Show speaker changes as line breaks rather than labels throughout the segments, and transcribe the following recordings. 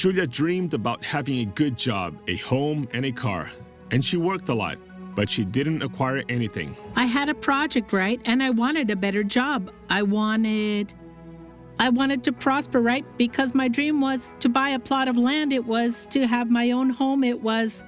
Julia dreamed about having a good job, a home, and a car. And she worked a lot, but she didn't acquire anything.
I had a project, right? And I wanted a better job. I wanted to prosper, right? Because my dream was to buy a plot of land. It was to have my own home. It was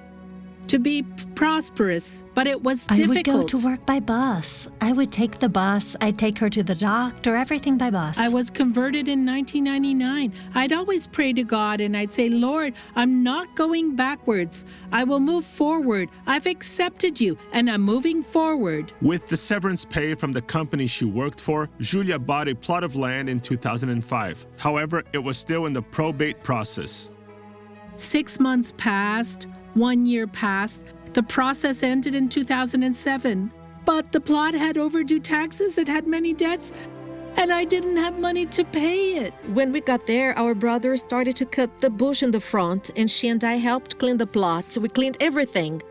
to be prosperous, but it was difficult.
I would go to work by bus. I would take the bus. I'd take her to the doctor, everything by bus.
I was converted in 1999. I'd always pray to God and I'd say, Lord, I'm not going backwards. I will move forward. I've accepted you and I'm moving forward.
With the severance pay from the company she worked for, Julia bought a plot of land in 2005. However, it was still in the probate process.
6 months passed. 1 year passed. The process ended in 2007. But the plot had overdue taxes, it had many debts, and I didn't have money to pay it.
When we got there, our brother started to cut the bush in the front, and she and I helped clean the plot. We cleaned everything.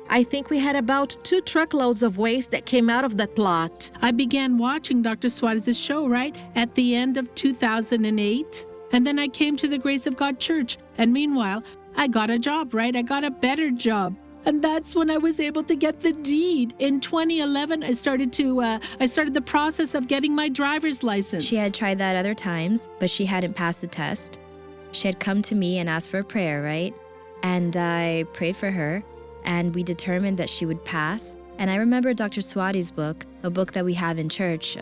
I think we had about 2 truckloads of waste that came out of that plot.
I began watching Dr. Soares' show, right, at the end of 2008. And then I came to the Grace of God Church. And meanwhile, I got a job, right? I got a better job. And that's when I was able to get the deed. In 2011, I started the process of getting my driver's license.
She had tried that other times, but she hadn't passed the test. She had come to me and asked for a prayer, right? And I prayed for her, and we determined that she would pass. And I remember Dr. Soares' book, a book that we have in church,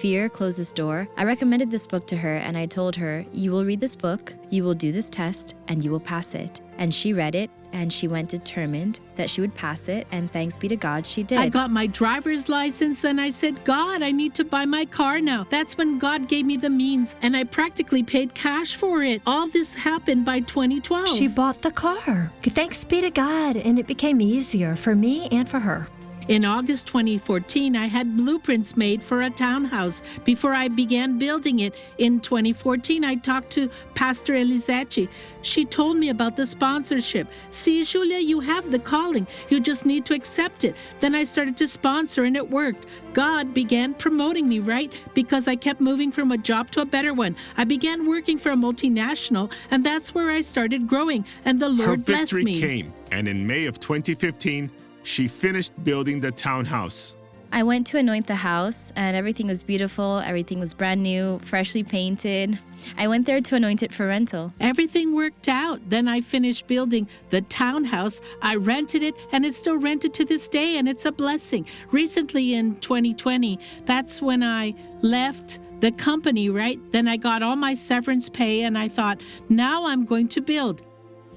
Fear Closes Door. I recommended this book to her, and I told her, you will read this book, you will do this test, and you will pass it. And she read it, and she went determined that she would pass it, and thanks be to God, she did.
I got my driver's license, then I said, God, I need to buy my car now. That's when God gave me the means, and I practically paid cash for it. All this happened by 2012.
She bought the car. Thanks be to God, and it became easier for me and for her.
In August 2014, I had blueprints made for a townhouse. Before I began building it in 2014, I talked to Pastor Elisetti. She told me about the sponsorship. See, Julia, you have the calling. You just need to accept it. Then I started to sponsor, and it worked. God began promoting me, right? Because I kept moving from a job to a better one. I began working for a multinational, and that's where I started growing, and the Lord blessed me.
Her victory came, and in May of 2015, she finished building the townhouse.
I went to anoint the house, and everything was beautiful. Everything was brand new, freshly painted. I went there to anoint it for rental.
Everything worked out. Then I finished building the townhouse. I rented it, and it's still rented to this day, and it's a blessing. Recently in 2020, that's when I left the company, right? Then I got all my severance pay, and I thought, now I'm going to build.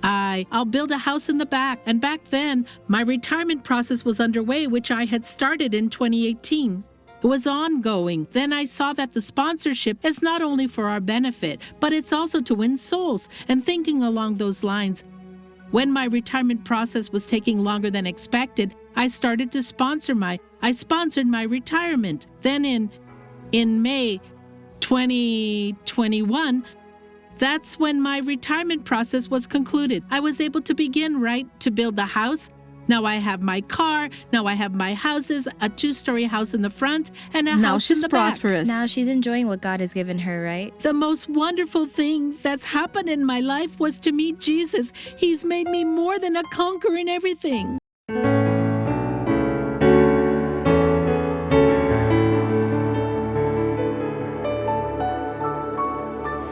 I'll build a house in the back. And back then, my retirement process was underway, which I had started in 2018. It was ongoing. Then I saw that the sponsorship is not only for our benefit, but it's also to win souls. And thinking along those lines, when my retirement process was taking longer than expected, I started to sponsored my retirement. Then in May 2021, that's when my retirement process was concluded. I was able to begin, right, to build the house. Now I have my car. Now I have my houses, a 2-story house in the front and a house in the back.
Now she's prosperous.
Now she's enjoying what God has given her, right?
The most wonderful thing that's happened in my life was to meet Jesus. He's made me more than a conqueror in everything.